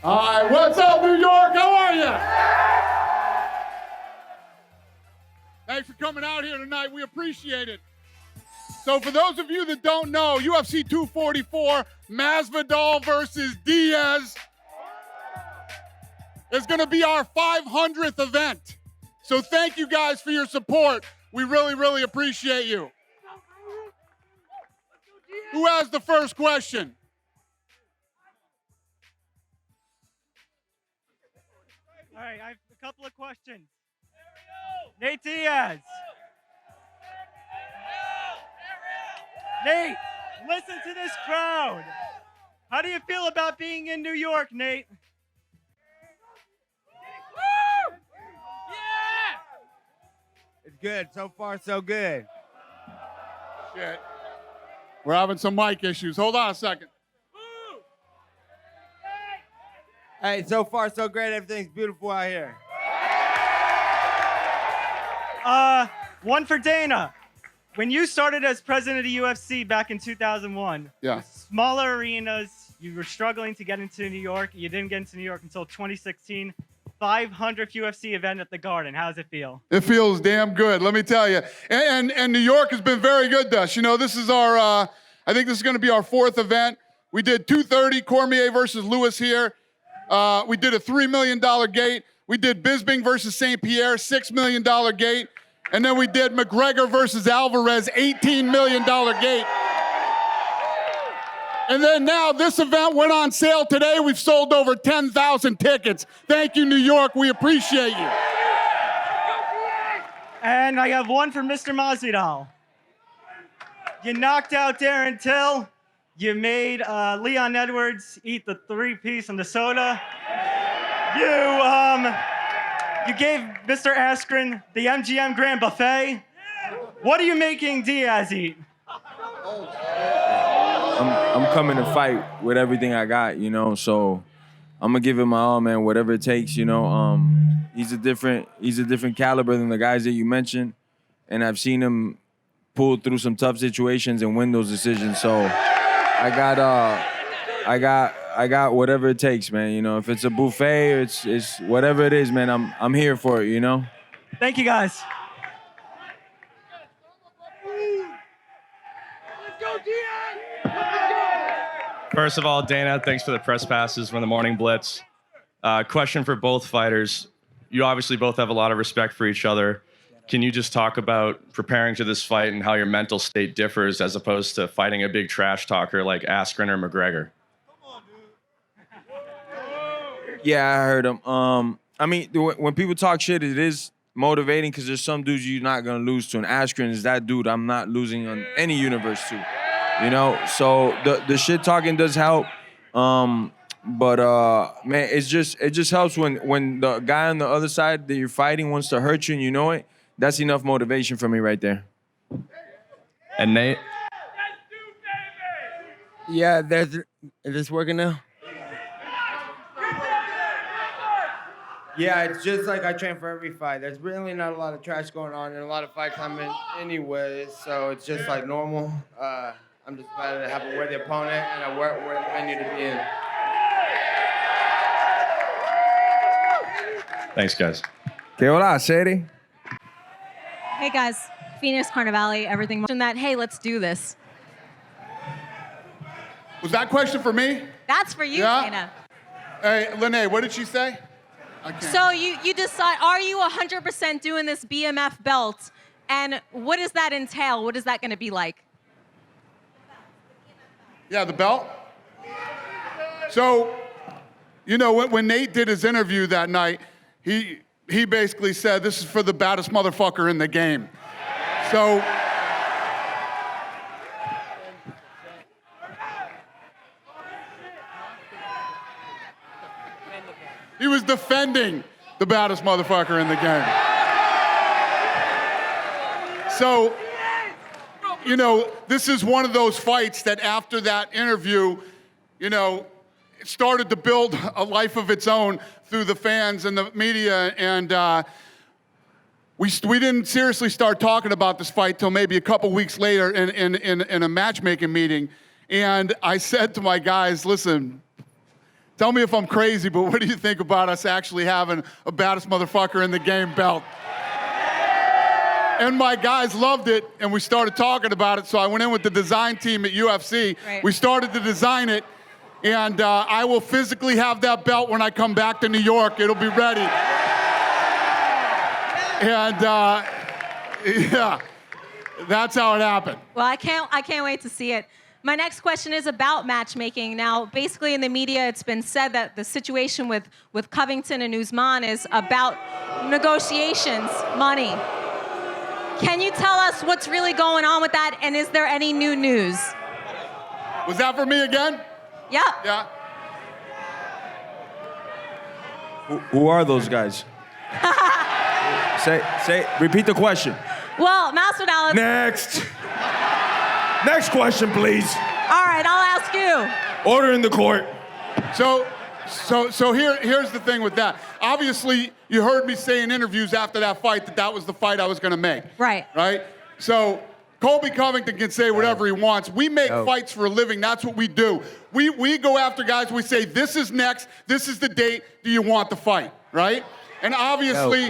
All right, what's up, New York? How are you? Thanks for coming out here tonight. We appreciate it. So for those of you that don't know, UFC 244, Masvidal versus Diaz is going to be our 500th event. So thank you guys for your support. We really, really appreciate you. Who has the first question? All right, I have a couple of questions. Nate Diaz. Nate, listen to this crowd. How do you feel about being in New York, Nate? Woo! Yeah! It's good. So far, so good. Shit. We're having some mic issues. Hold on a second. Hey, so far, so great. Everything's beautiful out here. One for Dana. When you started as president of the UFC back in 2001, smaller arenas, you were struggling to get into New York. You didn't get into New York until 2016. 500th UFC event at the Garden. How does it feel? It feels damn good, let me tell you. And New York has been very good to us. You know, this is our, I think this is going to be our 4th event. We did 230 Cormier versus Lewis here. We did a $3 million gate. We did Bisping versus St. Pierre, $6 million gate. And then we did McGregor versus Alvarez, $18 million gate. And then now this event went on sale today. We've sold over 10,000 tickets. Thank you, New York. We appreciate you. And I have one for Mr. Masvidal. You knocked out Darren Till. You made Leon Edwards eat the 3-piece and the soda. You gave Mr. Askren the MGM Grand Buffet. What are you making Diaz eat? I'm coming to fight with everything I got, you know, so I'm gonna give it my all, man, whatever it takes, you know. He's a different caliber than the guys that you mentioned, and I've seen him pull through some tough situations and win those decisions. So I got whatever it takes, man. You know, if it's a buffet or it's whatever it is, man, I'm here for it, you know. Thank you, guys. First of all, Dana, thanks for the press passes from the Morning Blitz. Question for both fighters. You obviously both have a lot of respect for each other. Can you just talk about preparing to this fight and how your mental state differs as opposed to fighting a big trash talker like Askren or McGregor? Yeah, I heard him. I mean, when people talk shit, it is motivating because there's some dudes you're not going to lose to. And Askren is that dude I'm not losing on any universe to. You know, so the shit talking does help. Man, it just helps when the guy on the other side that you're fighting wants to hurt you and you know it. That's enough motivation for me right there. And Nate? Yeah, is this working now? Yeah, it's just like I train for every fight. There's really not a lot of trash going on in a lot of fights I'm in anyways, so it's just like normal. I'm just glad to have a worthy opponent and a worthy venue to be in. Thanks, guys. Que hola, Seri. Hey guys, Phoenix Carnivale, everything. That, hey, let's do this. Was that question for me? That's for you, Dana. Hey, Lene, what did she say? So you decide, are you 100% doing this BMF belt? And what does that entail? What is that going to be like? Yeah, the belt. So, you know, when Nate did his interview that night, he basically said, this is for the baddest motherfucker in the game. So, he was defending the baddest motherfucker in the game. So, you know, this is one of those fights that after that interview, you know, it started to build a life of its own through the fans and the media. And we didn't seriously start talking about this fight till maybe a couple weeks later in a matchmaking meeting. And I said to my guys, listen, Tell me if I'm crazy, but what do you think about us actually having a baddest motherfucker in the game belt? And my guys loved it, and we started talking about it, so I went in with the design team at UFC. Right. We started to design it, and I will physically have that belt when I come back to New York. It'll be ready. And yeah, that's how it happened. Well, I can't wait to see it. My next question is about matchmaking. Now, basically in the media, it's been said that the situation with Covington and Usman is about negotiations, money. Can you tell us what's really going on with that, and is there any new news? Was that for me again? Yeah. Yeah. Who are those guys? Repeat the question. Well, Masvidal. Next. Next question, please. All right, I'll ask you. Order in the court. So here's the thing with that. Obviously, you heard me say in interviews after that fight that was the fight I was going to make. Right. Right? So Colby Covington can say whatever he wants. We make fights for a living. That's what we do. We go after guys. We say, this is next. This is the date. Do you want the fight? Right? And obviously,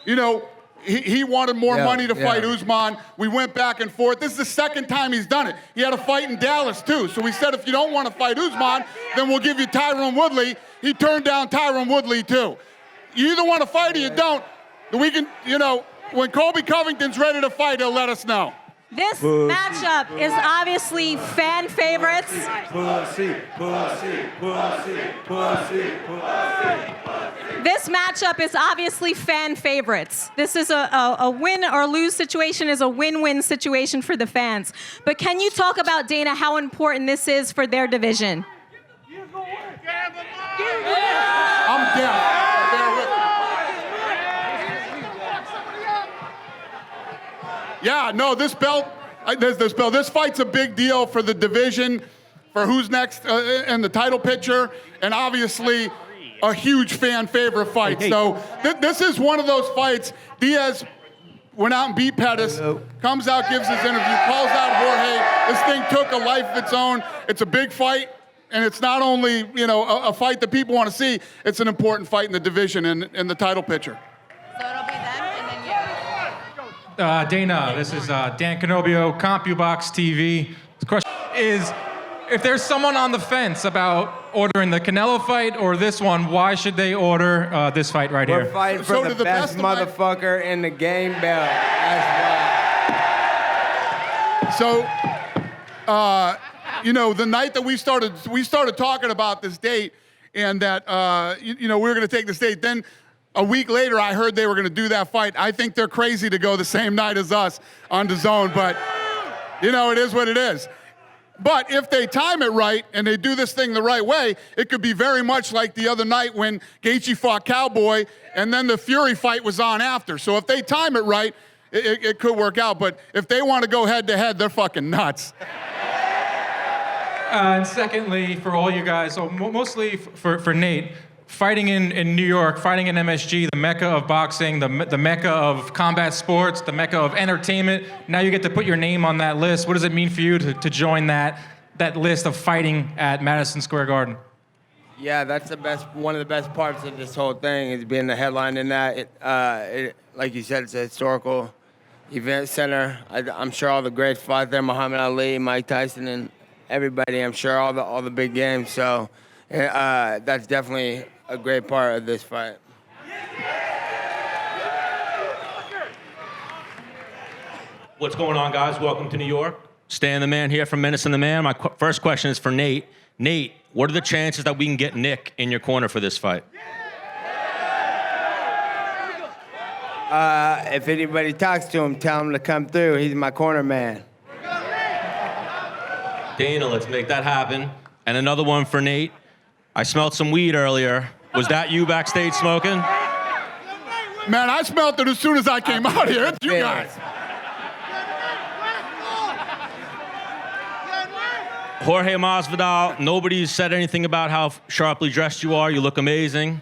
you know, he wanted more money to fight Usman. We went back and forth. This is the second time he's done it. He had a fight in Dallas, too. So we said, if you don't want to fight Usman, then we'll give you Tyron Woodley. He turned down Tyron Woodley, too. You either want to fight or you don't. We can, you know, when Colby Covington's ready to fight, he'll let us know. This matchup is obviously fan favorites. This matchup is obviously fan favorites. This is a win or lose situation, is a win-win situation for the fans. But can you talk about, Dana, how important this is for their division? I'm down. Bear with me. Yeah, no, this fight's a big deal for the division, for who's next in the title picture, and obviously a huge fan favorite fight. So this is one of those fights. Diaz went out and beat Pettis, comes out, gives his interview, calls out Jorge. This thing took a life of its own. It's a big fight, and it's not only, you know, a fight that people want to see, it's an important fight in the division and in the title picture. So it'll be them and then you. Dana, this is Dan Canobio, CompuBox TV. The question is, if there's someone on the fence about ordering the Canelo fight or this one, why should they order this fight right here? We're fighting for the best motherfucker in the game belt. That's why. So, you know, the night that we started talking about this date, and that you know, we were going to take this date. Then a week later, I heard they were going to do that fight. I think they're crazy to go the same night as us on DAZN, but you know, it is what it is. But if they time it right and they do this thing the right way, it could be very much like the other night when Gaethje fought Cowboy, and then the Fury fight was on after. So if they time it right, it could work out. But if they want to go head-to-head, they're fucking nuts. And secondly, for all you guys, so mostly for Nate, fighting in New York, fighting in MSG, the mecca of boxing, the mecca of combat sports, the mecca of entertainment. Now you get to put your name on that list. What does it mean for you to join that list of fighting at Madison Square Garden? Yeah, that's one of the best parts of this whole thing is being the headline in that. Like you said, it's a historical event center. I'm sure all the greats fought there, Muhammad Ali, Mike Tyson, and everybody. I'm sure all the big games. So that's definitely a great part of this fight. What's going on, guys? Welcome to New York. Stan the Man here from Menace and the Man. My first question is for Nate. Nate, what are the chances that we can get Nick in your corner for this fight? If anybody talks to him, tell him to come through. He's my corner man. Dana, let's make that happen. And another one for Nate. I smelled some weed earlier. Was that you backstage smoking? Man, I smelled it as soon as I came out here. It's you guys. Jorge Masvidal, nobody said anything about how sharply dressed you are. You look amazing.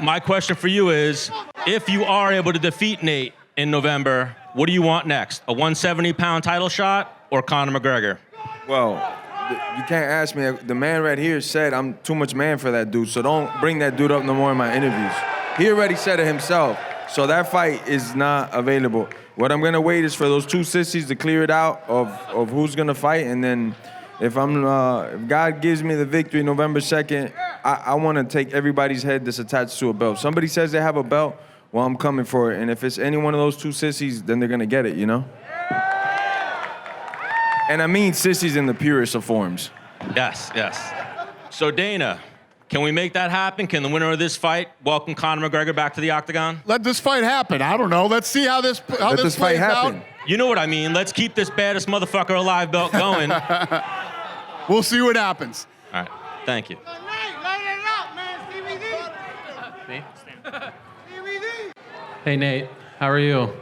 My question for you is, if you are able to defeat Nate in November, what do you want next? A 170-pound title shot or Conor McGregor? Well, you can't ask me. The man right here said I'm too much man for that dude, so don't bring that dude up no more in my interviews. He already said it himself, so that fight is not available. What I'm gonna wait is for those two sissies to clear it out of who's gonna fight, and then if God gives me the victory November 2nd, I want to take everybody's head that's attached to a belt. Somebody says they have a belt, well, I'm coming for it, and if it's any one of those two sissies, then they're gonna get it, you know? And I mean sissies in the purest of forms. Yes, yes. So Dana, can we make that happen? Can the winner of this fight welcome Conor McGregor back to the octagon? Let this fight happen. I don't know. Let's see how this Let this fight plays happen. out. You know what I mean. Let's keep this baddest motherfucker alive belt going. All We'll see what happens. right, thank you. Hey Nate, how are you?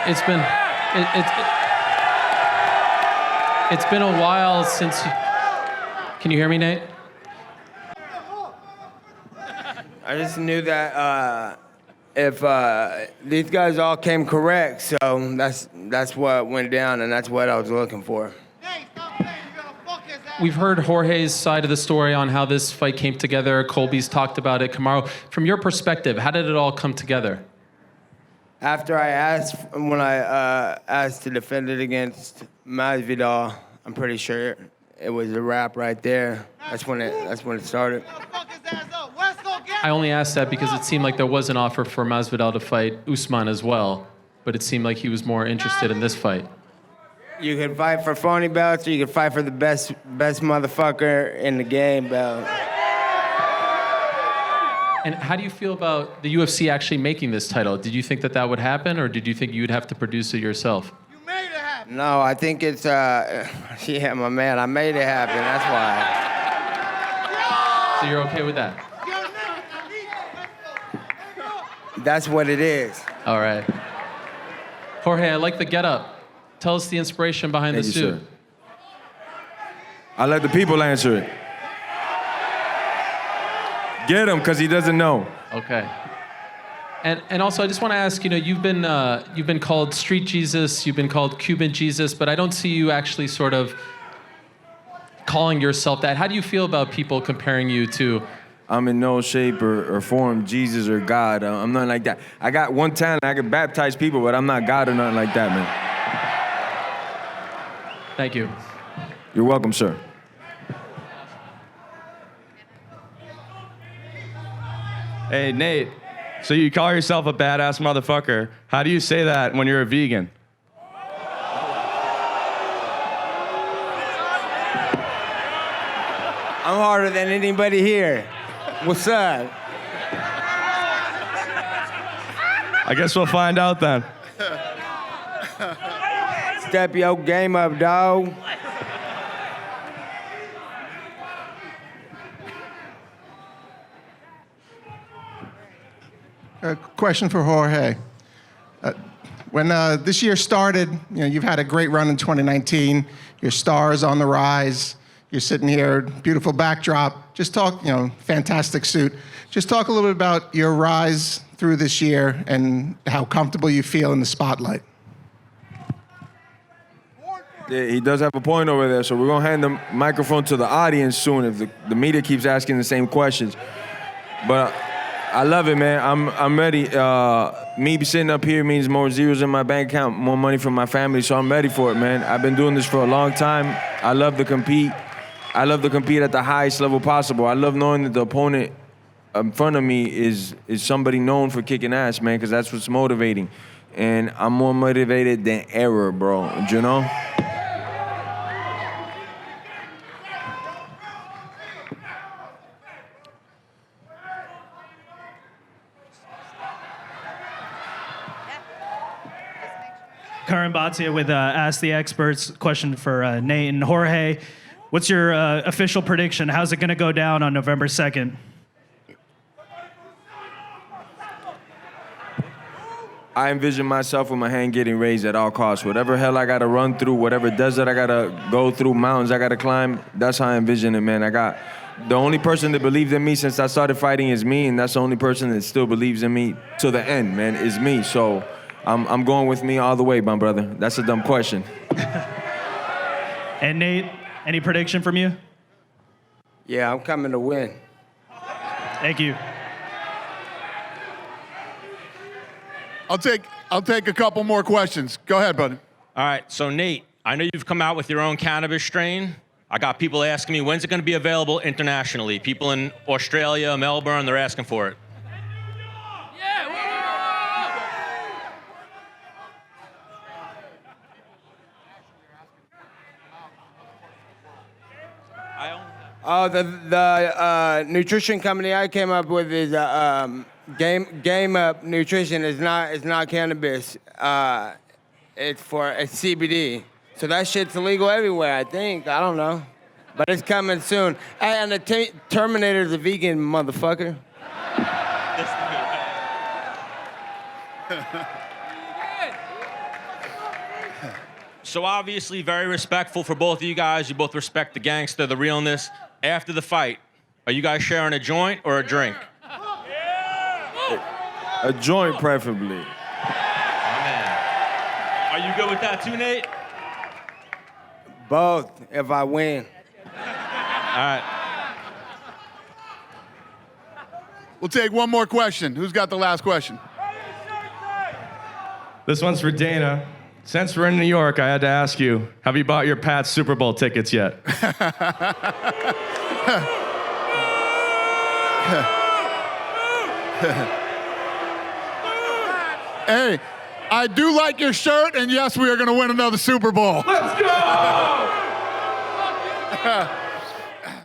It's been it's been a while since you, can you hear me, Nate? I just knew that if these guys all came correct, so that's what went down, and that's what I was looking for. We've heard Jorge's side of the story on how this fight came together. Colby's talked about it. Kamaru, from your perspective, how did it all come together? After I asked, when I asked to defend it against Masvidal, I'm pretty sure it was a wrap right there. That's when it started. I only asked that because it seemed like there was an offer for Masvidal to fight Usman as well, but it seemed like he was more interested in this fight. You can fight for phony belts, or you can fight for the best motherfucker in the game belt. And how do you feel about the UFC actually making this title? Did you think that that would happen, or did you think you'd have to produce it yourself? No, I think it's, yeah, my man, I made it happen, that's why. So you're okay with that? That's what it is. All right. Jorge, I like the getup. Tell us the inspiration behind the Thank you, suit. sir. I'll let the people answer it. Get him, because he doesn't know. Okay. And also, I just want to ask, you've been called Street Jesus, you've been called Cuban Jesus, but I don't see you actually sort of calling yourself that. How do you feel about people comparing you to? I'm in no shape or form Jesus or God. I'm nothing like that. I got one talent. I can baptize people, but I'm not God or nothing like that, man. Thank you. You're welcome, sir. Hey, Nate. So you call yourself a badass motherfucker. How do you say that when you're a vegan? I'm harder than anybody here. What's up? I guess we'll find out then. Step your game up, dog. A question for Jorge. When this year started, you've had a great run in 2019. Your star is on the rise. You're sitting here, beautiful backdrop. Just talk, fantastic suit. Just talk a little bit about your rise through this year and how comfortable you feel in the spotlight. Yeah, he does have a point over there, so we're going to hand the microphone to the audience soon if the media keeps asking the same questions. But I love it, man. I'm ready. Me sitting up here means more zeros in my bank account, more money from my family, so I'm ready for it, man. I've been doing this for a long time. I love to compete. I love to compete at the highest level possible. I love knowing that the opponent in front of me is somebody known for kicking ass, man, because that's what's motivating. And I'm more motivated than ever, bro, you know? Karan Bhatia with Ask the Experts. Question for Nate and Jorge. What's your official prediction? How's it going to go down on November 2nd? I envision myself with my hand getting raised at all costs. Whatever hell I gotta run through, whatever desert I gotta go through, mountains I gotta climb, that's how I envision it, man. I got the only person that believed in me since I started fighting is me, and that's the only person that still believes in me to the end, man, is me. So I'm going with me all the way, my brother. That's a dumb question. And Nate, Any prediction from you? Yeah, I'm coming to win. Thank you. I'll take a couple more questions. Go ahead, buddy. All right, so Nate, I know you've come out with your own cannabis strain. I got people asking me, when's it going to be available internationally? People in Australia, Melbourne, they're asking for it. Oh, the nutrition company I came up with is Game Up Nutrition. Is not cannabis. It's CBD. So that shit's illegal everywhere, I think. I don't know, but it's coming soon. Hey, and the Terminator's a vegan, motherfucker. So obviously very respectful for both of you guys. You both respect the gangster, the realness. After the fight, are you guys sharing a joint or a drink? A joint, preferably. Are you good with that too, Nate? Both, if I win. All right. We'll take one more question. Who's got the last question? This one's for Dana. Since we're in New York, I had to ask you, have you bought your Pats Super Bowl tickets yet? Hey, I do like your shirt, and yes, we are going to win another Super Bowl. Let's go!